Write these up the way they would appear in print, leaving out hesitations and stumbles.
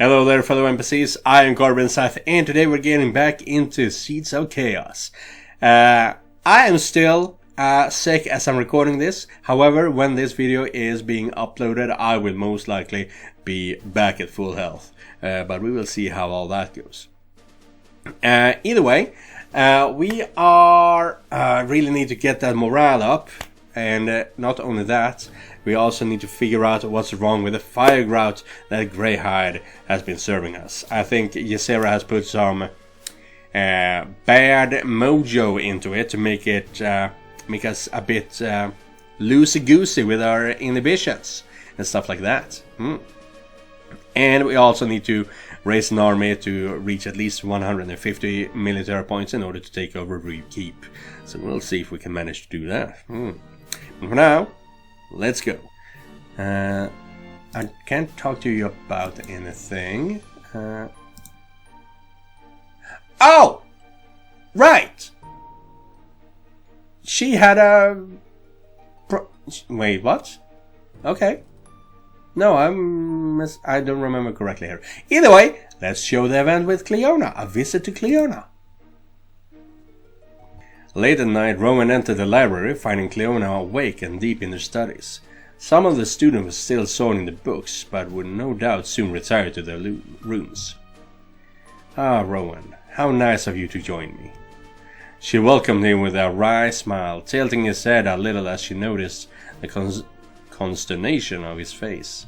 Hello there, fellow NPCs. I am Scythe, and today we're getting back into Seeds of Chaos. I am still sick as I'm recording this. However, when this video is being uploaded, I will most likely be back at full health. But we will see how all that goes. Either way, we are really need to get that morale up. And not only that, we also need to figure out what's wrong with the fire grout that Greyhide has been serving us. I think Ysera has put some bad mojo into it to make us a bit loosey-goosey with our inhibitions and stuff like that. And we also need to raise an army to reach at least 150 military points in order to take over Reeve Keep. So we'll see if we can manage to do that. For now, let's go. I can't talk to you about anything. Oh! Right! She had a... Wait, what? Okay. No, I don't remember correctly here. Either way, let's show the event with Cleona. A visit to Cleona. Late at night, Rowan entered the library, finding Cleona awake and deep in her studies. Some of the students were still sorting the books, but would no doubt soon retire to their rooms. Ah, Rowan, how nice of you to join me. She welcomed him with a wry smile, tilting his head a little as she noticed the consternation of his face.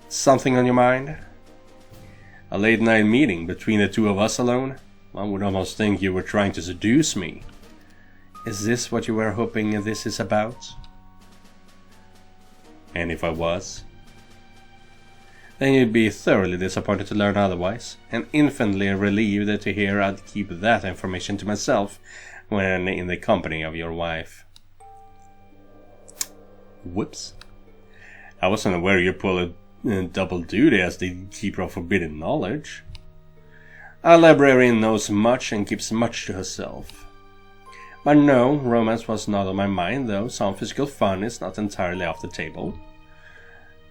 Something on your mind? A late night meeting between the two of us alone? One would almost think you were trying to seduce me. Is this what you were hoping this is about? And if I was? Then you'd be thoroughly disappointed to learn otherwise, and infinitely relieved to hear I'd keep that information to myself when in the company of your wife. Whoops. I wasn't aware you pulled a double duty as the keeper of forbidden knowledge. Our librarian knows much and keeps much to herself. But no, romance was not on my mind, though some physical fun is not entirely off the table.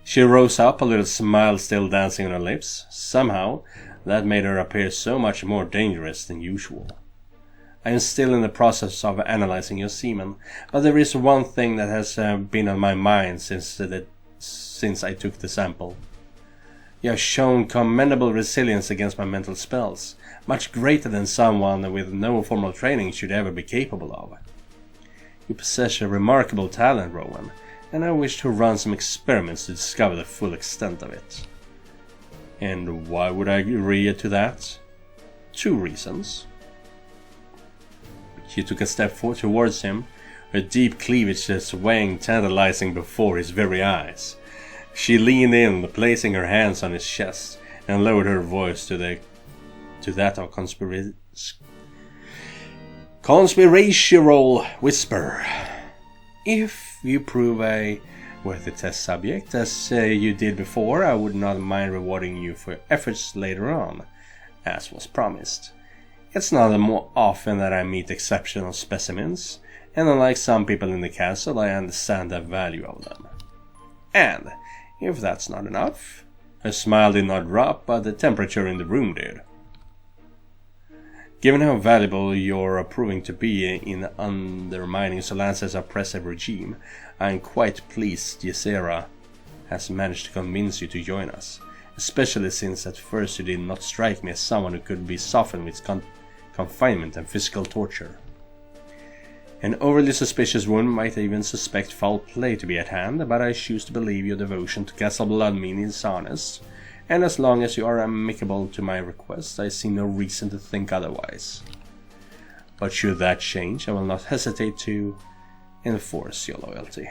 She rose up, a little smile still dancing on her lips. Somehow, that made her appear so much more dangerous than usual. I am still in the process of analyzing your semen, but there is one thing that has been on my mind since I took the sample. You have shown commendable resilience against my mental spells, much greater than someone with no formal training should ever be capable of. You possess a remarkable talent, Rowan, and I wish to run some experiments to discover the full extent of it. And why would I agree to that? 2 reasons. She took a step towards him, her deep cleavage swaying tantalizing before his very eyes. She leaned in, placing her hands on his chest, and lowered her voice to that of conspiratorial whisper. If you prove a worthy test subject, as you did before, I would not mind rewarding you for your efforts later on, as was promised. It's not more often that I meet exceptional specimens, and unlike some people in the castle, I understand the value of them. And if that's not enough, her smile did not drop, but the temperature in the room did. Given how valuable you're proving to be in undermining Solance's oppressive regime, I am quite pleased Ysera has managed to convince you to join us, especially since at first you did not strike me as someone who could be softened with confinement and physical torture. An overly suspicious one might even suspect foul play to be at hand, but I choose to believe your devotion to Castle Bloodmead is honest, and as long as you are amicable to my request, I see no reason to think otherwise. But should that change, I will not hesitate to enforce your loyalty.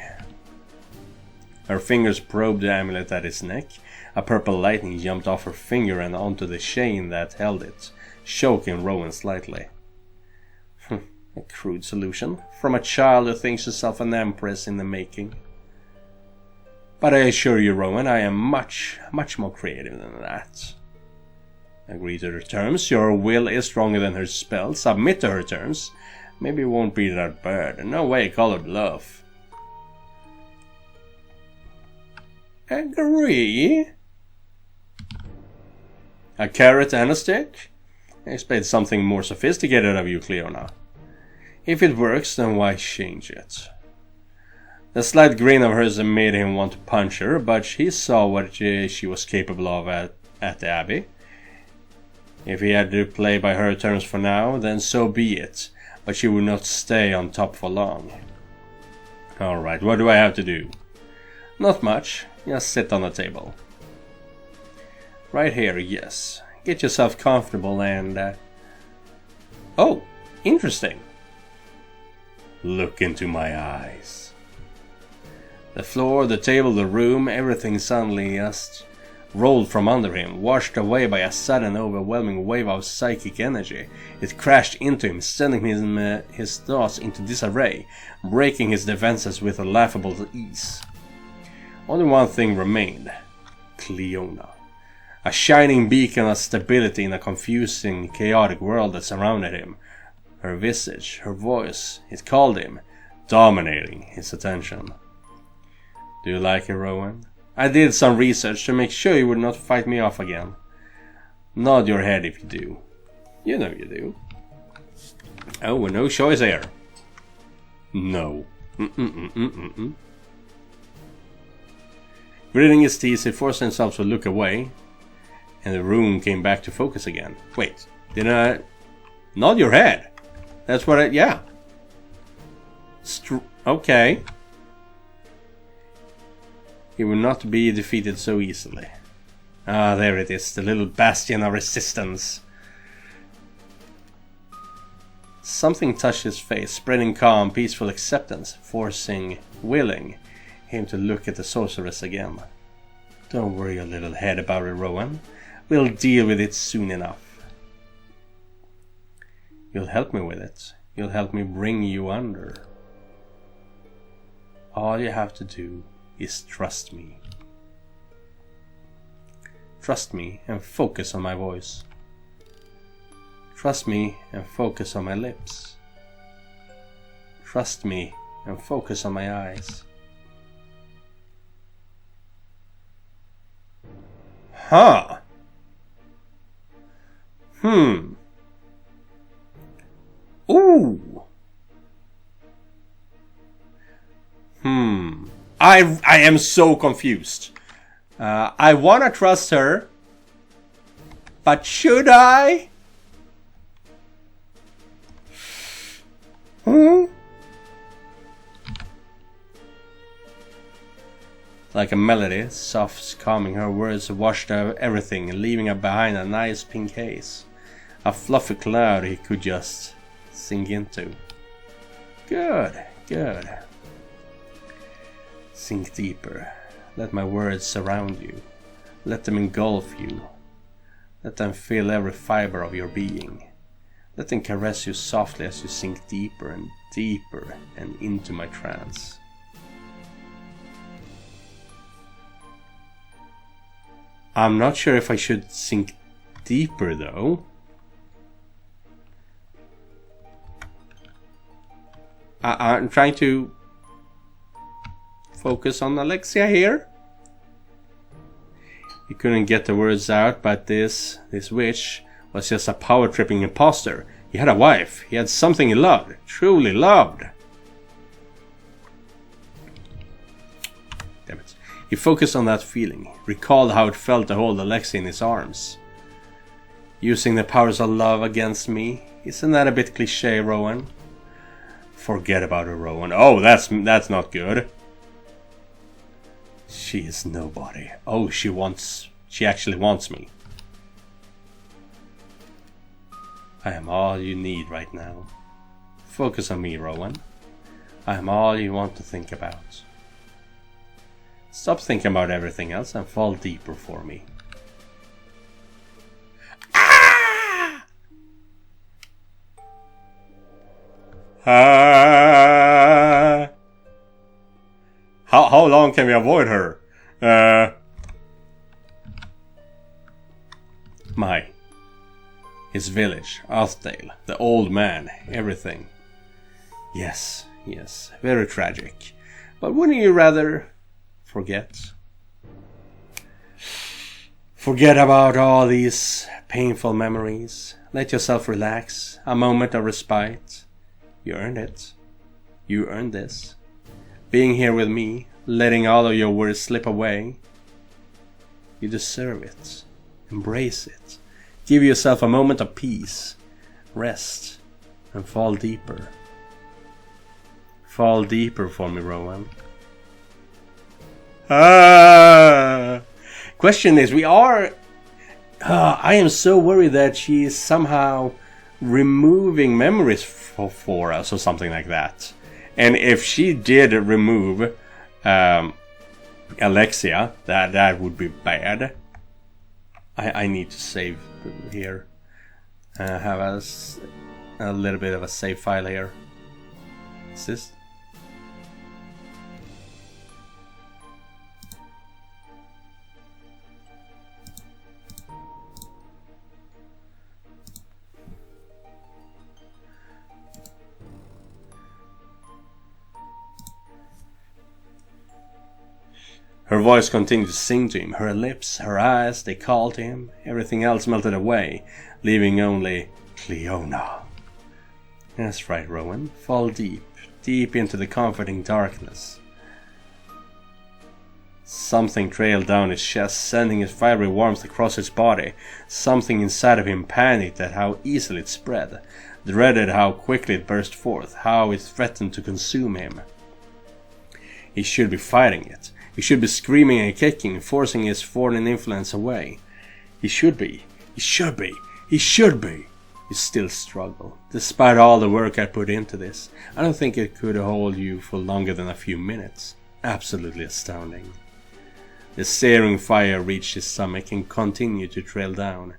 Her fingers probed the amulet at his neck. A purple lightning jumped off her finger and onto the chain that held it, choking Rowan slightly. A crude solution, from a child who thinks herself an empress in the making. But I assure you, Rowan, I am much more creative than that. Agree to her terms. Your will is stronger than her spell. Submit to her terms. Maybe it won't be that bad. No way, call her bluff. Agree? A carrot and a stick? I expect something more sophisticated of you, Cleona. If it works, then why change it? The slight grin of hers made him want to punch her, but he saw what she was capable of at the Abbey. If he had to play by her terms for now, then so be it, but she would not stay on top for long. Alright, what do I have to do? Not much, just sit on the table. Right here, yes. Get yourself comfortable and... Oh, interesting. Look into my eyes. The floor, the table, the room, everything suddenly just rolled from under him, washed away by a sudden overwhelming wave of psychic energy. It crashed into him, sending his thoughts into disarray, breaking his defenses with a laughable ease. Only one thing remained. Cleona. A shining beacon of stability in a confusing, chaotic world that surrounded him. Her visage, her voice, it called him, dominating his attention. Do you like it, Rowan? I did some research to make sure you would not fight me off again. Nod your head if you do. You know you do. Oh, no choice here. No. Gritting his teeth, he forced himself to look away, and the room came back to focus again. Wait, did I... Nod your head. That's what I... Yeah. Okay. He will not be defeated so easily. Ah, there it is, the little bastion of resistance. Something touched his face, spreading calm, peaceful acceptance, willing him to look at the sorceress again. Don't worry your little head about it, Rowan. We'll deal with it soon enough. You'll help me with it. You'll help me bring you under. All you have to do is trust me. Trust me and focus on my voice. Trust me and focus on my lips. Trust me and focus on my eyes. Huh. Ooh. I am so confused. I wanna trust her, but should I? Like a melody, soft, calming, her words washed out everything, leaving behind a nice pink haze. A fluffy cloud he could just sink into. Good, good. Sink deeper. Let my words surround you. Let them engulf you. Let them fill every fiber of your being. Let them caress you softly as you sink deeper and deeper and into my trance. I'm not sure if I should sink deeper though. I'm trying to focus on Alexia here. He couldn't get the words out, but this witch was just a power-tripping imposter. He had a wife. He had something he loved. Truly loved. Damn it. He focused on that feeling. Recalled how it felt to hold Alexia in his arms. Using the powers of love against me. Isn't that a bit cliché, Rowan? Forget about her, Rowan. Oh, that's not good. She is nobody. Oh, she actually wants me. I am all you need right now. Focus on me, Rowan. I am all you want to think about. Stop thinking about everything else and fall deeper for me. How long can we avoid her? His village, Althdale, the old man, everything. Yes, very tragic. But wouldn't you rather forget? Forget about all these painful memories. Let yourself relax. A moment of respite. You earned it. You earned this. Being here with me, letting all of your worries slip away. You deserve it. Embrace it. Give yourself a moment of peace. Rest. And fall deeper. Fall deeper for me, Rowan. Question is, I am so worried that she is somehow removing memories for us or something like that. And if she did remove Alexia, that would be bad. I need to save here. Have a little bit of a save file here. Is this? Her voice continued to sing to him. Her lips, her eyes, they called to him. Everything else melted away, leaving only Cleona. That's right, Rowan. Fall deep, deep into the comforting darkness. Something trailed down his chest, sending its fiery warmth across his body. Something inside of him panicked at how easily it spread, dreaded how quickly it burst forth, how it threatened to consume him. He should be fighting it. He should be screaming and kicking, forcing his foreign influence away. He should be. He should be. He should be. You still struggle. Despite all the work I put into this, I don't think it could hold you for longer than a few minutes. Absolutely astounding. The searing fire reached his stomach and continued to trail down.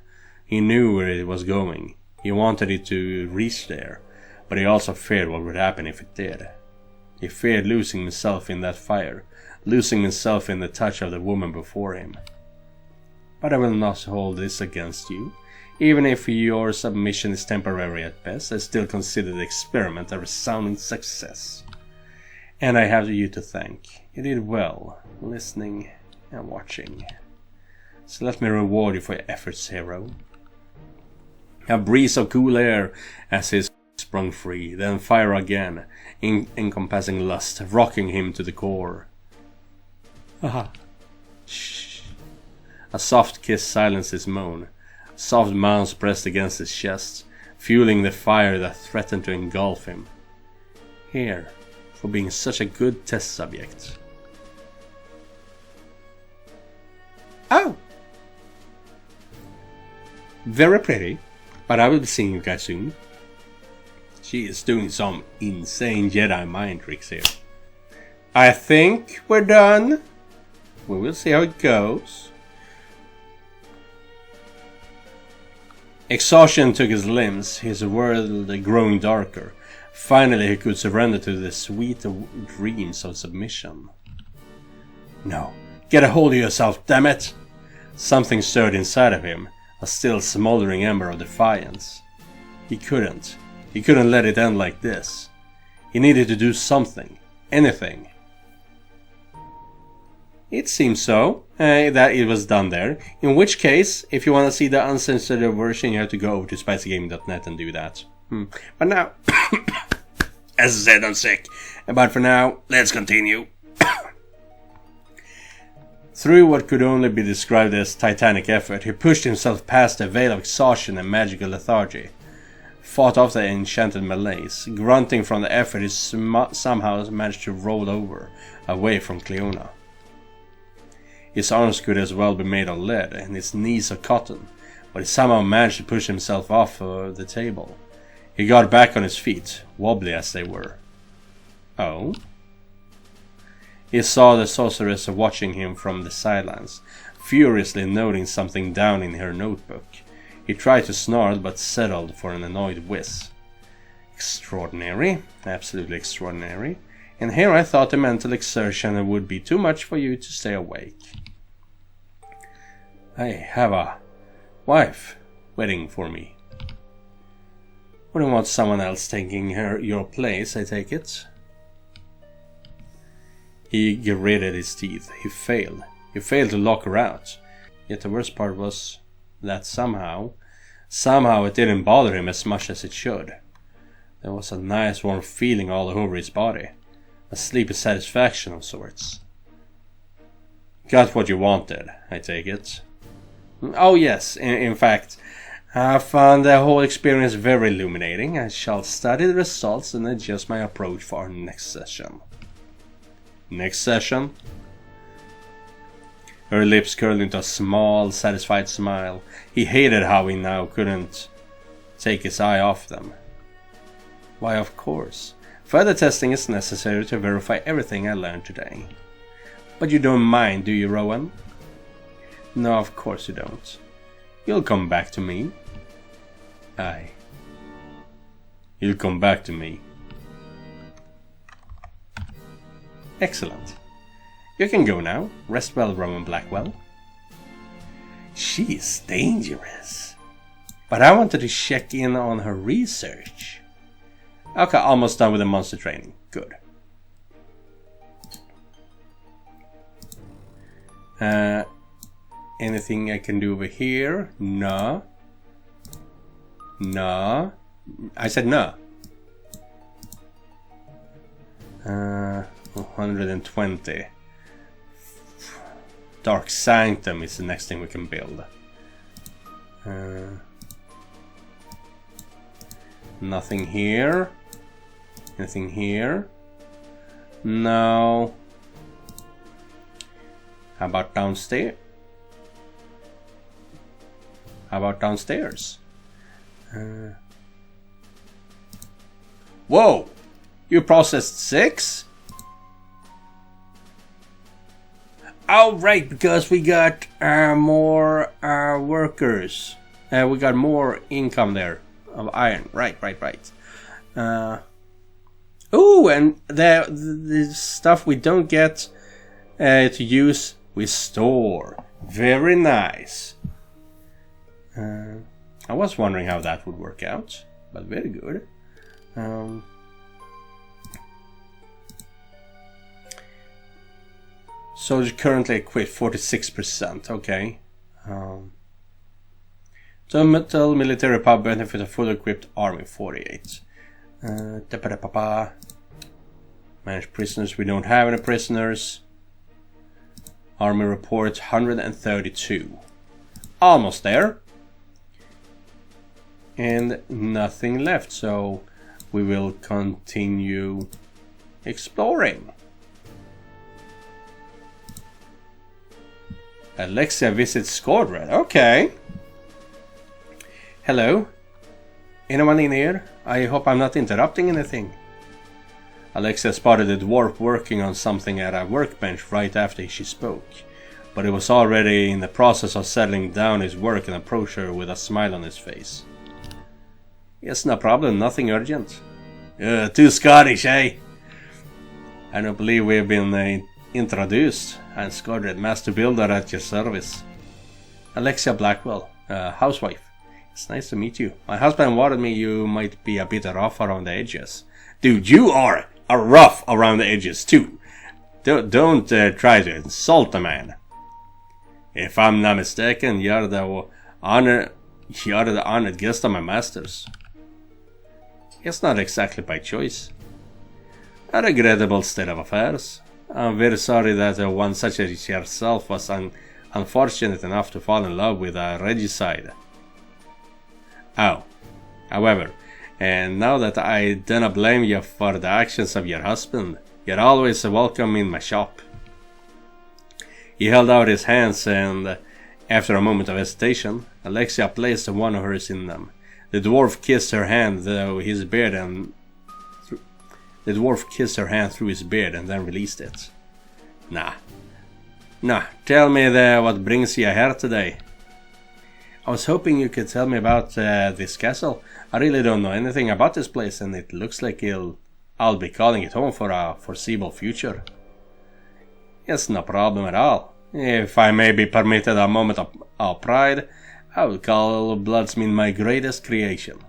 He knew where it was going. He wanted it to reach there, but he also feared what would happen if it did. He feared losing himself in that fire, losing himself in the touch of the woman before him. But I will not hold this against you. Even if your submission is temporary at best, I still consider the experiment a resounding success. And I have you to thank. You did well, listening and watching. So let me reward you for your efforts, hero. A breeze of cool air as his sprung free, then fire again, encompassing lust, rocking him to the core. Aha. Shh. A soft kiss silenced his moan. Soft mounds pressed against his chest, fueling the fire that threatened to engulf him. Here, for being such a good test subject. Oh! Very pretty, but I will be seeing you guys soon. She is doing some insane Jedi mind tricks here. I think we're done. We will see how it goes. Exhaustion took his limbs, his world growing darker. Finally he could surrender to the sweet dreams of submission. No, get a hold of yourself, damn it! Something stirred inside of him, a still smoldering ember of defiance. He couldn't let it end like this. He needed to do something, anything. It seems so, that it was done there. In which case, if you want to see the uncensored version, you have to go over to SpicyGaming.net and do that. But now, as I said, I'm sick. But for now, let's continue. Through what could only be described as titanic effort, he pushed himself past the veil of exhaustion and magical lethargy. Fought off the enchanted malaise. Grunting from the effort, he somehow managed to roll over, away from Cleona. His arms could as well be made of lead, and his knees of cotton, but he somehow managed to push himself off the table. He got back on his feet, wobbly as they were. Oh? He saw the sorceress watching him from the sidelines, furiously noting something down in her notebook. He tried to snarl, but settled for an annoyed whiz. Extraordinary, absolutely extraordinary. And here I thought the mental exertion would be too much for you to stay awake. I have a wife waiting for me. Wouldn't want someone else taking your place, I take it. He gritted his teeth. He failed. He failed to lock her out. Yet the worst part was that somehow it didn't bother him as much as it should. There was a nice warm feeling all over his body. A sleepy satisfaction of sorts. Got what you wanted, I take it. Oh yes, in fact, I found the whole experience very illuminating. I shall study the results and adjust my approach for our next session. Next session? Her lips curled into a small, satisfied smile. He hated how he now couldn't take his eye off them. Why, of course. Further testing is necessary to verify everything I learned today. But you don't mind, do you, Rowan? No, of course you don't. You'll come back to me. Aye. You'll come back to me. Excellent. You can go now. Rest well, Rowan Blackwell. She is dangerous. But I wanted to check in on her research. Okay, almost done with the monster training. Good. Anything I can do over here? No. No. I said no. 120. Dark Sanctum is the next thing we can build. Nothing here. Anything here? No. How about downstairs? How about downstairs? Whoa! You processed 6? Oh, right, because we got more workers. We got more income there of iron. Right. Oh, and the stuff we don't get to use, we store. Very nice. I was wondering how that would work out, but very good. Soldier currently equipped 46%. Okay. Total military power benefit of fully equipped army 48. Manage prisoners. We don't have any prisoners. Army reports 132. Almost there. And nothing left, so we will continue exploring. Alexia visits Skordred. Okay. Hello. Anyone in here? I hope I'm not interrupting anything. Alexia spotted the dwarf working on something at a workbench right after she spoke, but he was already in the process of settling down his work and approached her with a smile on his face. Yes, no problem, nothing urgent. Too Scottish, eh? I don't believe we've been introduced. I'm Skordred, Master Builder at your service. Alexia Blackwell, housewife. It's nice to meet you. My husband warned me you might be a bit rough around the edges. Dude, you are rough around the edges too. Don't try to insult a man. If I'm not mistaken, you're the honored guest of my masters. It's not exactly by choice. A regrettable state of affairs. I'm very sorry that one such as yourself was unfortunate enough to fall in love with a regicide. Oh, however, and now that I do not blame you for the actions of your husband, you're always welcome in my shop. He held out his hands and, after a moment of hesitation, Alexia placed one of hers in them. The dwarf kissed her hand through his beard and then released it. Nah, tell me what brings you here today. I was hoping you could tell me about this castle. I really don't know anything about this place, and it looks like I'll be calling it home for a foreseeable future. It's no problem at all. If I may be permitted a moment of pride, I will call Bloodsmith my greatest creation.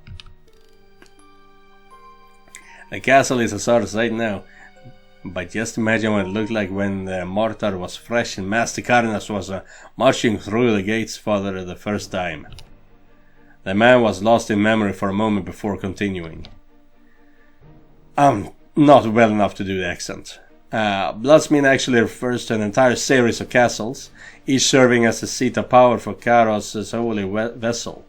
The castle is a sort of sight now, But just imagine what it looked like when the mortar was fresh and Master Carnas was marching through the gates for the first time. The man was lost in memory for a moment before continuing. I'm not well enough to do the accent. Bloodsmean actually refers to an entire series of castles, each serving as a seat of power for Karos' holy vessel.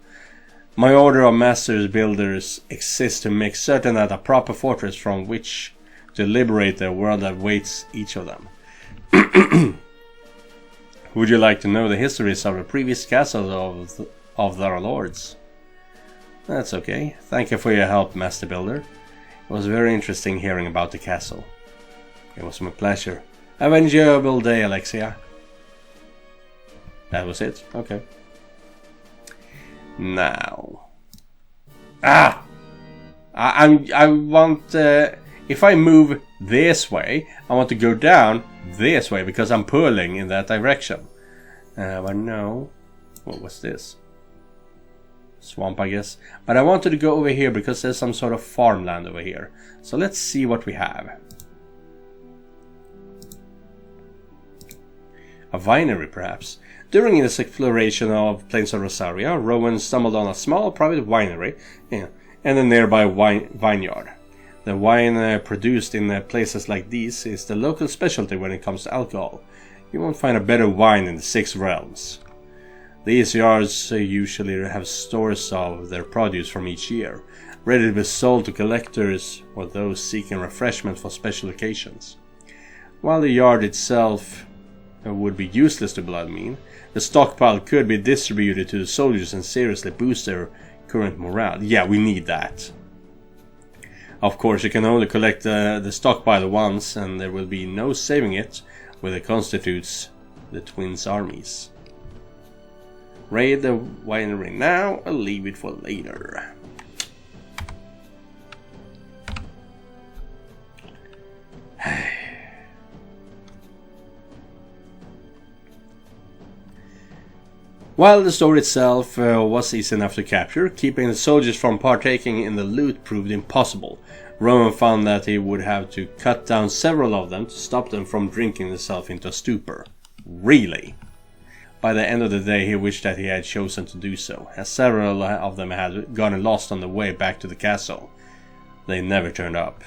My order of masters builders exists to make certain that a proper fortress from which to liberate the world awaits each of them. Would you like to know the histories of the previous castles of their lords? That's okay. Thank you for your help, Master Builder. It was very interesting hearing about the castle. It was my pleasure. Have an enjoyable day, Alexia. That was it? Okay. Now. I want... if I move this way, I want to go down this way because I'm pulling in that direction. But no. What was this? Swamp, I guess. But I wanted to go over here because there's some sort of farmland over here. So let's see what we have. A winery, perhaps. During his exploration of Plains of Rosaria, Rowan stumbled on a small private winery and a nearby vineyard. The wine produced in places like these is the local specialty when it comes to alcohol. You won't find a better wine in the Six Realms. These yards usually have stores of their produce from each year, ready to be sold to collectors or those seeking refreshment for special occasions. While the yard itself would be useless to Bloodmean, the stockpile could be distributed to the soldiers and seriously boost their current morale. Yeah, we need that. Of course, you can only collect the stockpile once, and there will be no saving it when it constitutes the twins' armies. Raid the winery now, I'll leave it for later. While the store itself was easy enough to capture, keeping the soldiers from partaking in the loot proved impossible. Rowan found that he would have to cut down several of them to stop them from drinking themselves into a stupor. Really? By the end of the day he wished that he had chosen to do so, as several of them had gotten lost on the way back to the castle. They never turned up.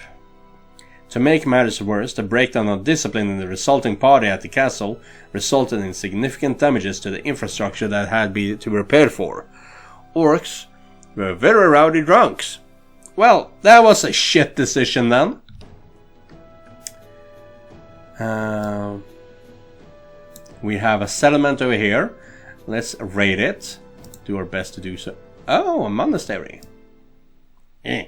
To make matters worse, the breakdown of discipline in the resulting party at the castle resulted in significant damages to the infrastructure that had been to be repaired for. Orcs were very rowdy drunks. Well, that was a shit decision then. We have a settlement over here. Let's raid it. Do our best to do so. Oh, a monastery. Eh.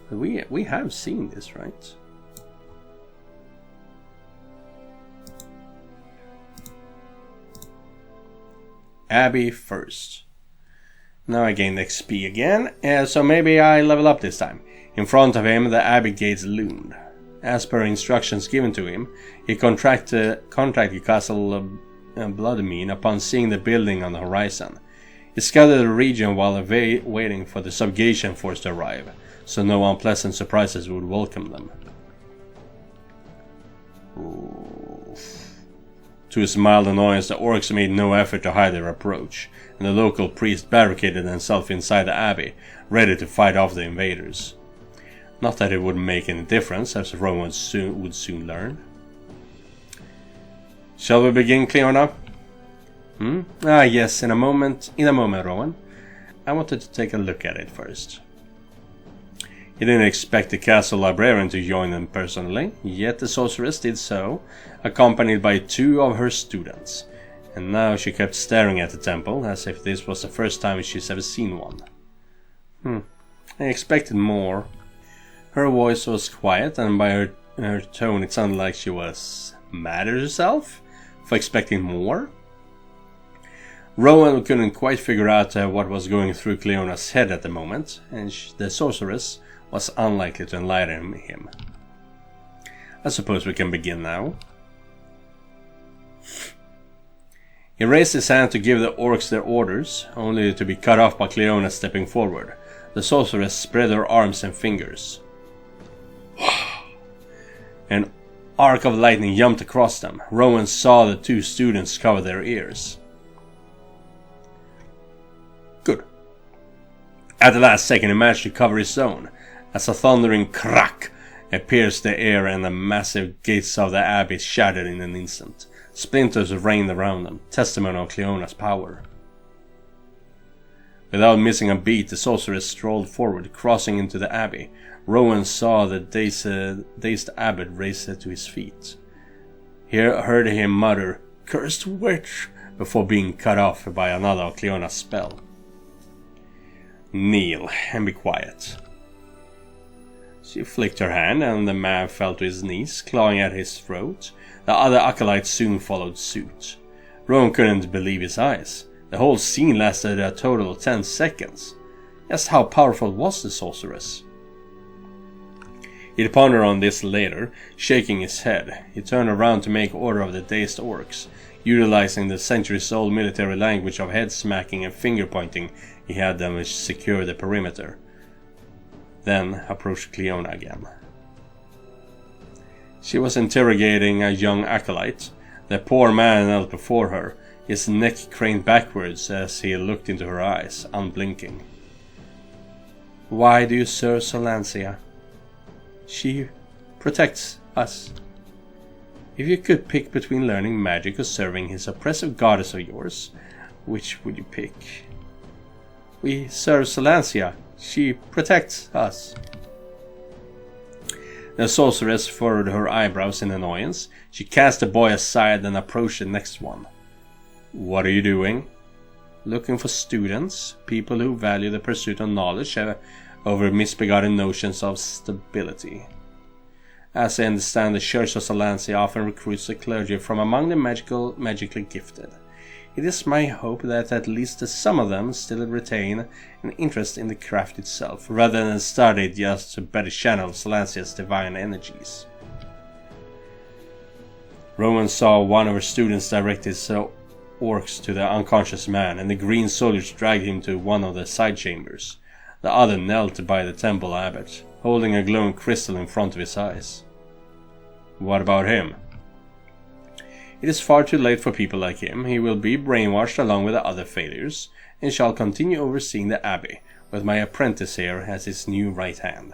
We have seen this, right? Abbey first. Now I gained XP again, so maybe I level up this time. In front of him, the Abbey gates loomed. As per instructions given to him, he contacted Castle Bloodmean upon seeing the building on the horizon. He scouted the region while waiting for the subjugation force to arrive, so no unpleasant surprises would welcome them. To his mild annoyance, the orcs made no effort to hide their approach, and the local priest barricaded himself inside the abbey, ready to fight off the invaders. Not that it would make any difference, as Rowan would soon learn. Shall we begin, Cleona? Ah, yes, in a moment, Rowan. I wanted to take a look at it first. He didn't expect the castle librarian to join them personally, yet the sorceress did so, accompanied by 2 of her students. And now she kept staring at the temple, as if this was the first time she's ever seen one. I expected more. Her voice was quiet, and by her tone it sounded like she was mad at herself for expecting more. Rowan couldn't quite figure out what was going through Cleona's head at the moment, and the sorceress was unlikely to enlighten him. I suppose we can begin now. He raised his hand to give the orcs their orders, only to be cut off by Cleona stepping forward. The sorceress spread her arms and fingers. An arc of lightning jumped across them. Rowan saw the two students cover their ears. Good. At the last second he managed to cover his own, as a thundering crack pierced the air and the massive gates of the abbey shattered in an instant. Splinters rained around them, testimony of Cleona's power. Without missing a beat, the sorceress strolled forward, crossing into the abbey. Rowan saw the dazed abbot raise to his feet. He heard him mutter, "Cursed witch," before being cut off by another of Cleona's spell. "Kneel and be quiet." She flicked her hand, and the man fell to his knees, clawing at his throat. The other acolytes soon followed suit. Rowan couldn't believe his eyes. The whole scene lasted a total of 10 seconds. Just how powerful was the sorceress? He'd ponder on this later, shaking his head. He turned around to make order of the dazed orcs, utilizing the centuries-old military language of head-smacking and finger-pointing. He had them secure the perimeter. Then approached Cleona again. She was interrogating a young acolyte. The poor man knelt before her, his neck craned backwards as he looked into her eyes, unblinking. "Why do you serve Solancia? She protects us. If you could pick between learning magic or serving his oppressive goddess of yours, which would you pick?" "We serve Solancia. She protects us." The sorceress furrowed her eyebrows in annoyance. She cast the boy aside and approached the next one. "What are you doing?" "Looking for students, people who value the pursuit of knowledge over misbegotten notions of stability. As I understand, the Church of Solancia often recruits the clergy from among the magically gifted. It is my hope that at least some of them still retain an interest in the craft itself, rather than study it just to better channel Solancia's divine energies." Rowan saw one of her students direct his orcs to the unconscious man, and the green soldiers dragged him to one of the side chambers. The other knelt by the temple abbot, holding a glowing crystal in front of his eyes. "What about him?" "It is far too late for people like him. He will be brainwashed along with the other failures, and shall continue overseeing the abbey, with my apprentice here as his new right hand.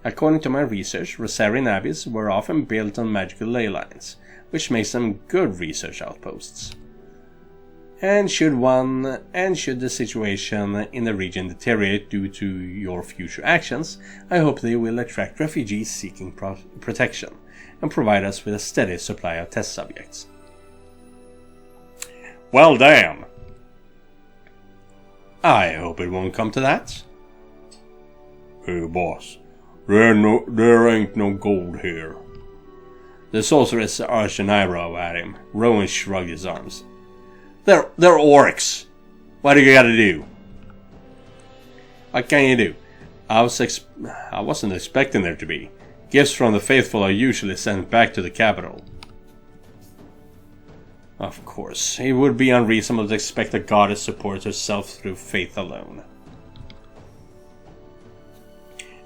According to my research, Rosarian abbeys were often built on magical ley lines, which makes them good research outposts. And should the situation in the region deteriorate due to your future actions, I hope they will attract refugees seeking protection and provide us with a steady supply of test subjects." "Well, damn. I hope it won't come to that." "Hey, boss, there ain't no gold here." The sorceress arched an eyebrow at him. Rowan shrugged his arms. They're orcs. What do you gotta do?" "What can you do? I wasn't expecting there to be. Gifts from the faithful are usually sent back to the capital." Of course, it would be unreasonable to expect a goddess supports herself through faith alone.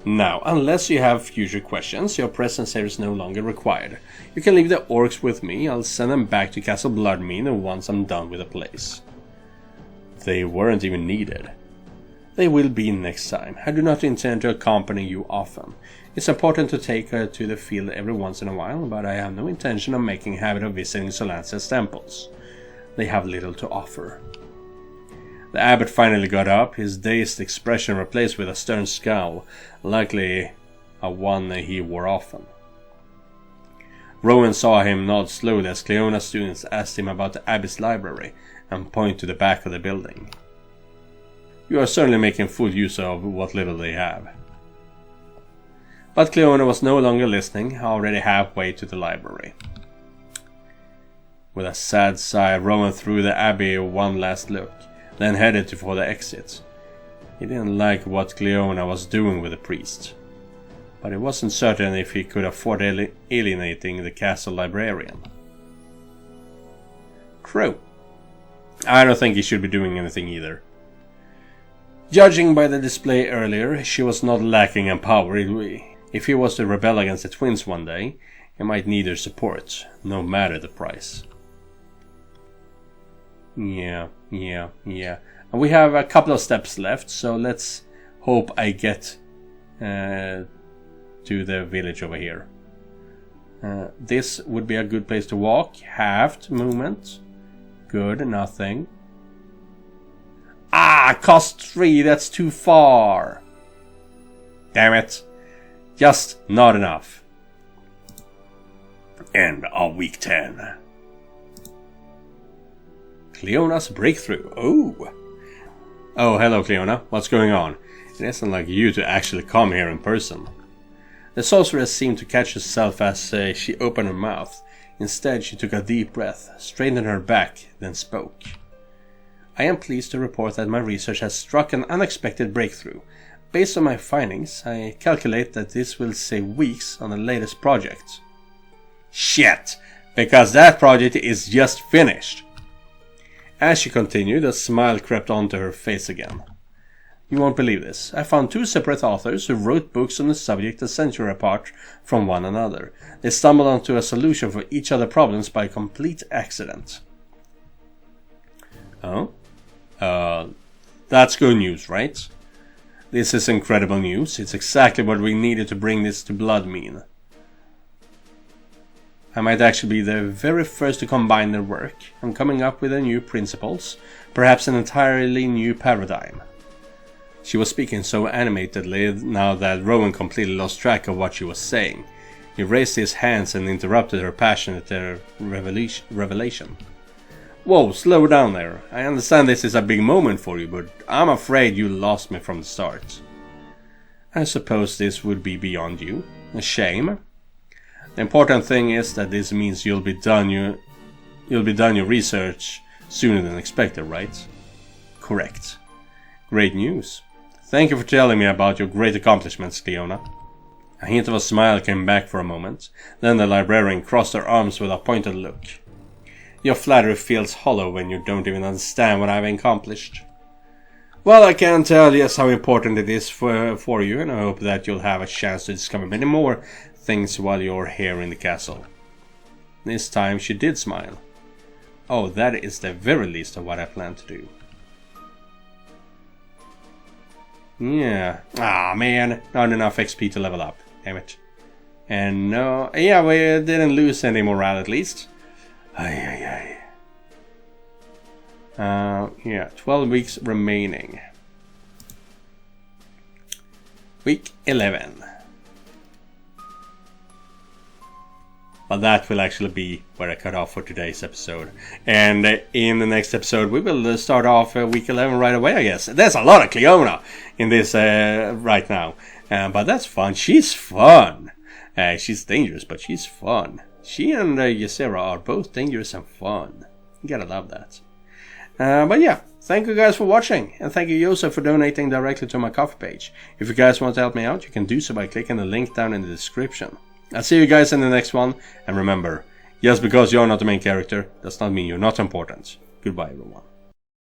Now, unless you have future questions, your presence here is no longer required. You can leave the orcs with me. I'll send them back to Castle Bloodmead once I'm done with the place. They weren't even needed. They will be next time. I do not intend to accompany you often. It's important to take her to the field every once in a while, but I have no intention of making a habit of visiting Solancia's temples. They have little to offer. The abbot finally got up, his dazed expression replaced with a stern scowl, likely a one he wore often. Rowan saw him nod slowly as Cleona's students asked him about the abbey's library and point to the back of the building. "You are certainly making full use of what little they have." But Cleona was no longer listening, already halfway to the library. With a sad sigh, Rowan threw the abbey one last look, then headed for the exit. He didn't like what Cleona was doing with the priest, but he wasn't certain if he could afford alienating the castle librarian. True. I don't think he should be doing anything either. Judging by the display earlier, she was not lacking in power. If he was to rebel against the twins one day, he might need their support, no matter the price. Yeah. And we have a couple of steps left, so let's hope I get to the village over here. This would be a good place to walk. Halved movement. Good, nothing. Ah, cost 3, that's too far. Damn it. Just not enough. End of week 10. Cleona's breakthrough. Oh, hello Cleona. What's going on? It isn't like you to actually come here in person. The sorceress seemed to catch herself as she opened her mouth. Instead, she took a deep breath, straightened her back, then spoke. I am pleased to report that my research has struck an unexpected breakthrough. Based on my findings, I calculate that this will save weeks on the latest project. Shit! Because that project is just finished! As she continued, a smile crept onto her face again. You won't believe this. I found 2 separate authors who wrote books on the subject a century apart from one another. They stumbled onto a solution for each other's problems by complete accident. Oh? That's good news, right? This is incredible news. It's exactly what we needed to bring this to Bloodmean. I might actually be the very first to combine their work. I'm coming up with new principles, perhaps an entirely new paradigm. She was speaking so animatedly now that Rowan completely lost track of what she was saying. He raised his hands and interrupted her passionate revelation. Whoa, slow down there. I understand this is a big moment for you, but I'm afraid you lost me from the start. I suppose this would be beyond you. A shame. The important thing is that this means you'll be done your research sooner than expected, right? Correct. Great news. Thank you for telling me about your great accomplishments, Cleona. A hint of a smile came back for a moment. Then the librarian crossed her arms with a pointed look. Your flattery feels hollow when you don't even understand what I've accomplished. Well, I can't tell just how important it is for you, and I hope that you'll have a chance to discover many more things while you're here in the castle. This time she did smile. Oh, that is the very least of what I plan to do. Yeah. Ah, man. Not enough XP to level up. Damn it. And no... Yeah, we didn't lose any morale at least. Yeah, 12 weeks remaining. Week 11. But that will actually be where I cut off for today's episode. And in the next episode, we will start off week 11 right away, I guess. There's a lot of Cleona in this right now. But that's fun. She's fun. She's dangerous, but she's fun. She and Ysera are both dangerous and fun. You gotta love that. But yeah, thank you guys for watching. And thank you, Joseph, for donating directly to my Ko-fi page. If you guys want to help me out, you can do so by clicking the link down in the description. I'll see you guys in the next one, and remember, just because you're not the main character, does not mean you're not important. Goodbye, everyone.